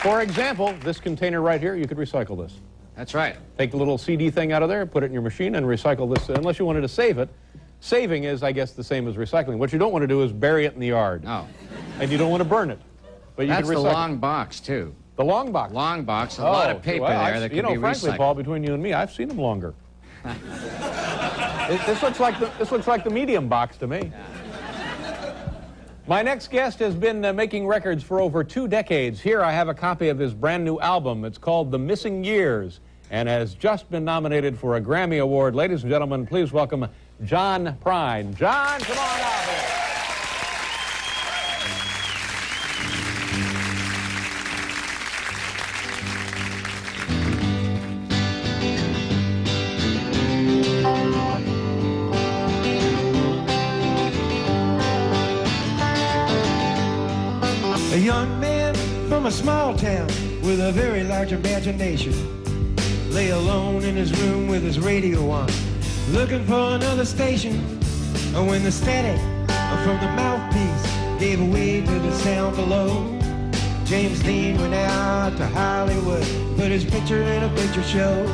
For example, this container right here, you could recycle this. That's right. Take the little CD thing out of there, put it in your machine, and recycle this, unless you wanted to save it. Saving is, I guess, the same as recycling. What you don't want to do is bury it in the yard. No. And you don't want to burn it. But you That's can recycle. the long box, too. The long box? Long box, a lot of paper there that can be recycled. Frankly, Paul, between you and me, I've seen them longer. This looks like the medium box to me. My next guest has been making records for over 2 decades. Here I have a copy of his brand new album. It's called The Missing Years and has just been nominated for a Grammy Award. Ladies and gentlemen, please welcome John Prine. John, come on out here. A young man from a small town with a very large imagination lay alone in his room with his radio on, looking for another station. When the static from the mouthpiece gave way to the sound below, James Dean went out to Hollywood, put his picture in a picture show.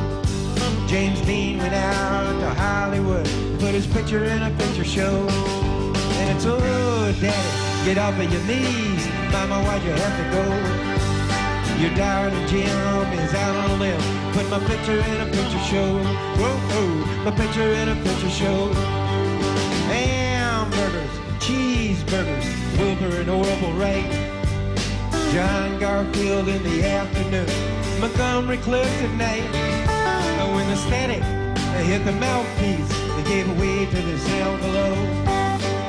James Dean went out to Hollywood, put his picture in a picture show. And it's, oh, Daddy, get off of your knees. Mama, why'd you have to go? Your darling Jim is out on a limb. Put my picture in a picture show. Whoa, whoa, my picture in a picture show. Hamburgers, cheeseburgers, Wilbur and Orville Wright, John Garfield in the afternoon, Montgomery Clift at night. And when the static hit the mouthpiece, they gave way to the sound below.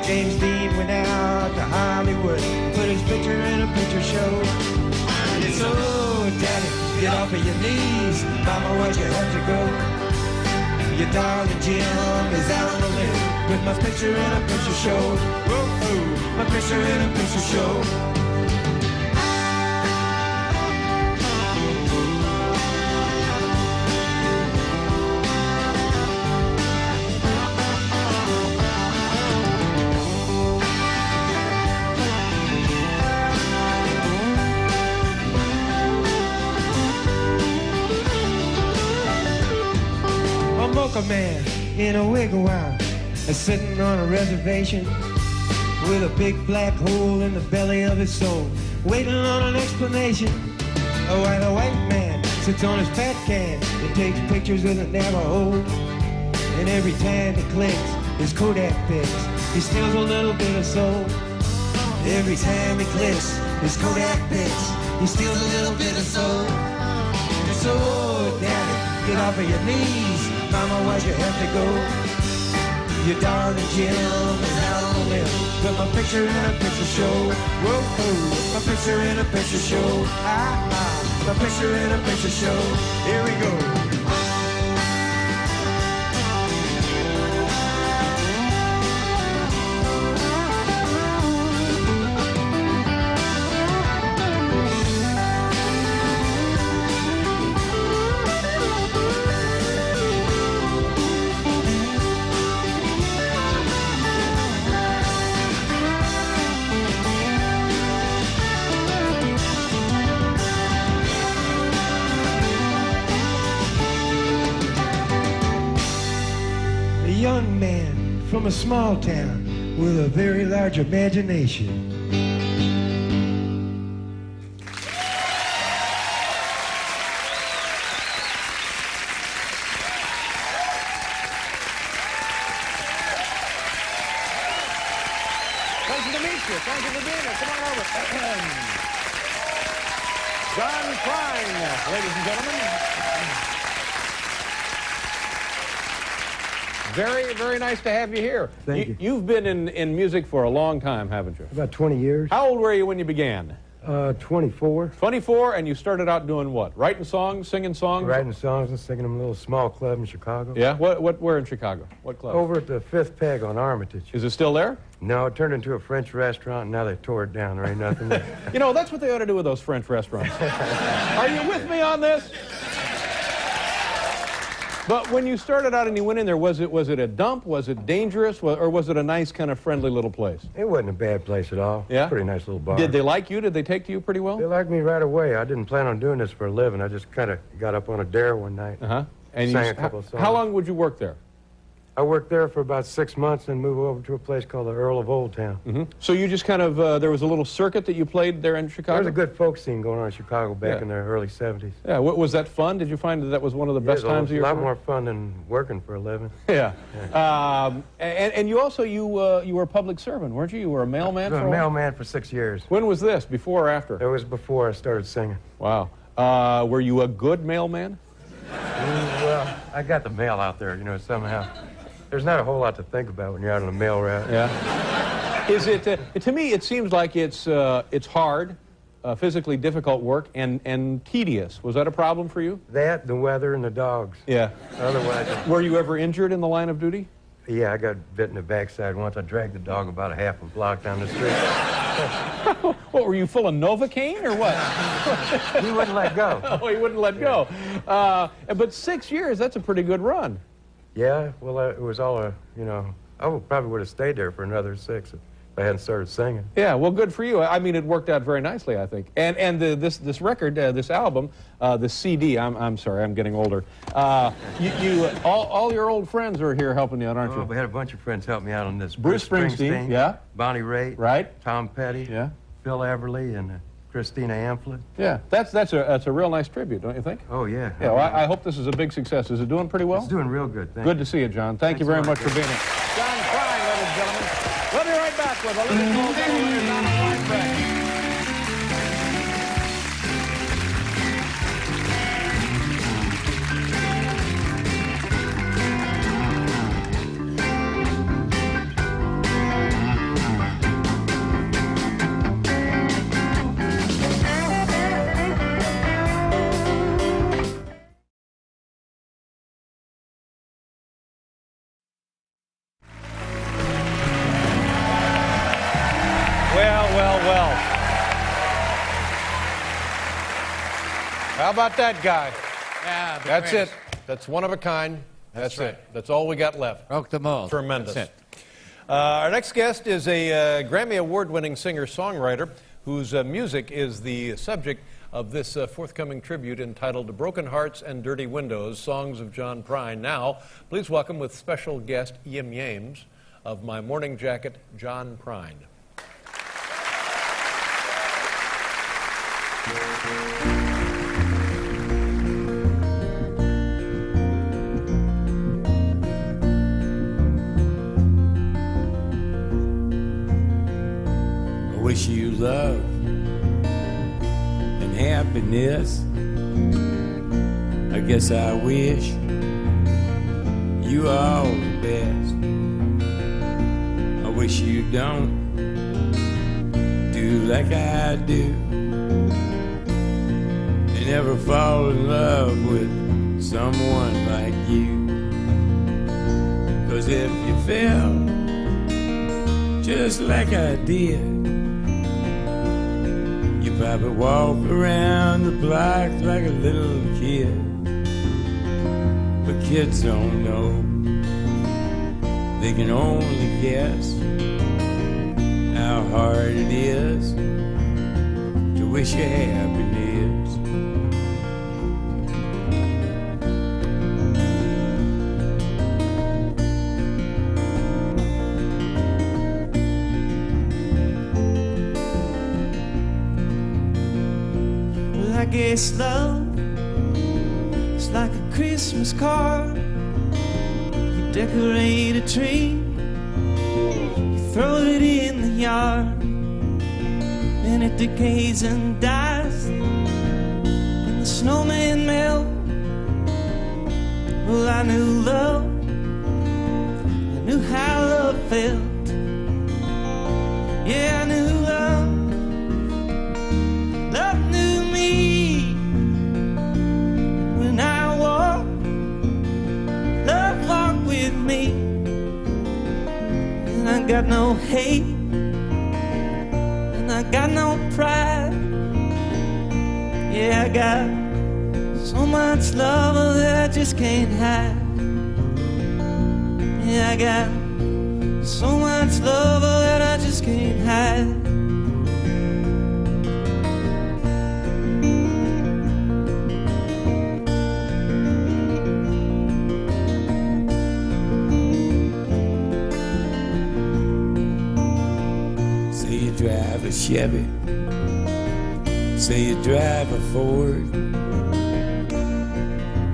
James Dean went out to Hollywood, put his picture in a picture show. And it's, oh, Daddy, get off of your knees. Mama, why'd you have to go? Your darling Jim is out on the limb, with my picture in a picture show. Whoa, oh, my picture in a picture show. A man in a wigwam, sitting on a reservation with a big black hole in the belly of his soul, waiting on an explanation. While a white man sits on his fat can and takes pictures of the Navajo, and every time he clicks his Kodak pics, he steals a little bit of soul. Every time he clicks his Kodak pics, he steals a little bit of soul. So, Daddy, get off of your knees. Mama, why'd you have to go? Your darling Jim is out on the limb, put my picture in a picture show. Whoa, oh, my picture in a picture show. Ah, ah, my picture in a picture show. Here we go. Young man from a small town with a very large imagination. Pleasure to meet you. Thank you for being here. Come on over. John Prine, ladies and gentlemen. Very, very nice to have you here. Thank you. You've been in music for a long time, haven't you? About 20 years. How old were you when you began? 24. 24, and you started out doing what? Writing songs, singing songs? Writing songs and singing them in a little small club in Chicago. Yeah? Where in Chicago? What club? Over at the Fifth Peg on Armitage. Is it still there? No, it turned into a French restaurant, and now they tore it down. There ain't nothing there. You know, that's what they ought to do with those French restaurants. Are you with me on this? But when you started out and you went in there, was it a dump? Was it dangerous? Or was it a nice, kind of friendly little place? It wasn't a bad place at all. Yeah? Pretty nice little bar. Did they like you? Did they take to you pretty well? They liked me right away. I didn't plan on doing this for a living. I just kind of got up on a dare one night. Uh-huh. And sang a couple of songs. How long would you work there? I worked there for about 6 months and moved over to a place called the Earl of Old Town. Mm-hmm. So you just kind of, there was a little circuit that you played there in Chicago? There was a good folk scene going on in Chicago back in the early 70s. Yeah, was that fun? Did you find that was one of the best times of your career? It was a lot more fun than working for a living. Yeah. And you also, you were a public servant, weren't you? You were a mailman for a while? Mailman for 6 years. When was this, before or after? It was before I started singing. Wow. Were you a good mailman? Well, I got the mail out there, you know, somehow. There's not a whole lot to think about when you're out on a mail route. Yeah. Is it, to me, it seems like it's hard, physically difficult work, and tedious. Was that a problem for you? That, the weather, and the dogs. Yeah. Otherwise... Were you ever injured in the line of duty? Yeah, I got bit in the backside once. I dragged the dog about a half a block down the street. What, were you full of Novocaine or what? He wouldn't let go. Oh, he wouldn't let go. But 6 years, that's a pretty good run. Yeah, well, it was all you know, I probably would have stayed there for another 6 if I hadn't started singing. Yeah, well, good for you. I mean, it worked out very nicely, I think. And this record, this album, the CD, I'm sorry, I'm getting older. All your old friends are here helping you out, aren't you? We had a bunch of friends help me out on this. Bruce Springsteen, yeah. Bonnie Raitt. Right. Tom Petty. Yeah. Phil Everly and Christina Amphlett. Yeah, that's a real nice tribute, don't you think? Oh, yeah. Yeah, well, I hope this is a big success. Is it doing pretty well? It's doing real good, thanks. Good to see you, John. Thank you very much for being here. John Prine, ladies and gentlemen. We'll be right back with a living old gentleman on a fine track. Well. How about that guy? Yeah, That's it. That's one of a kind. That's right. it. That's all we got left. Broke the mold. Tremendous. That's it. Our next guest is a Grammy Award-winning singer-songwriter whose music is the subject of this forthcoming tribute entitled Broken Hearts and Dirty Windows, Songs of John Prine. Now, please welcome with special guest Yim Yames of My Morning Jacket, John Prine. I wish you love and happiness. I guess I wish you all the best. I wish you don't do like I do and never fall in love with someone like you. 'Cause if you fell just like I did, you probably walk around the block like a little kid. But kids don't know, they can only guess how hard it is to wish you happiness. I guess love is like a Christmas card. You decorate a tree, you throw it in the yard, and it decays and dies, and the snowman melts. Well, I knew love, I knew how love felt. Yeah, I knew love, love knew me. When I walk, love walked with me. And I got no hate, and I got no pride. Yeah, I got So much love that I just can't hide. Yeah, I got so much love that I just can't hide. Say you drive a Chevy, say you drive a Ford,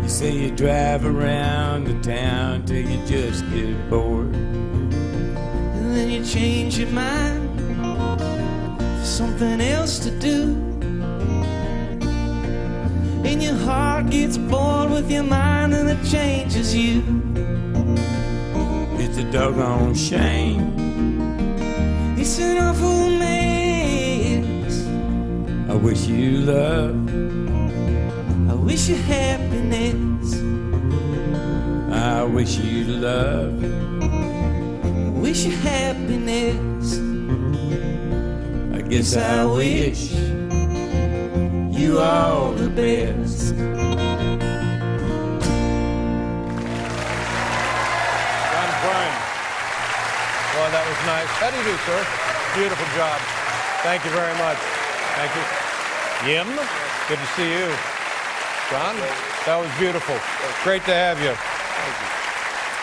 you say you drive around the town till you just get bored. And then you change your mind for something else to do. And your heart gets bored with your mind, and it changes you. It's a doggone shame. It's an awful mess. I wish you love, I wish you happiness. I wish you love, I wish you happiness. I guess I wish you all the best. John Prine. Well, that was nice. How do you do, sir? Beautiful job. Thank you very much. Thank you. Yim, good to see you. John, that was beautiful. Great to have you.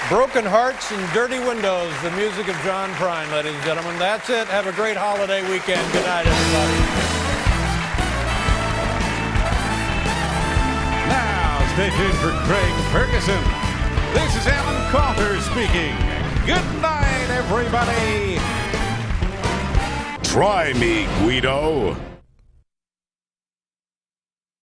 Broken Hearts and Dirty Windows, the music of John Prine, ladies and gentlemen. That's it. Have a great holiday weekend. Good night, everybody. Now, stay tuned for Craig Ferguson. This is Alan Coulter speaking. Good night, everybody. Try me, Guido.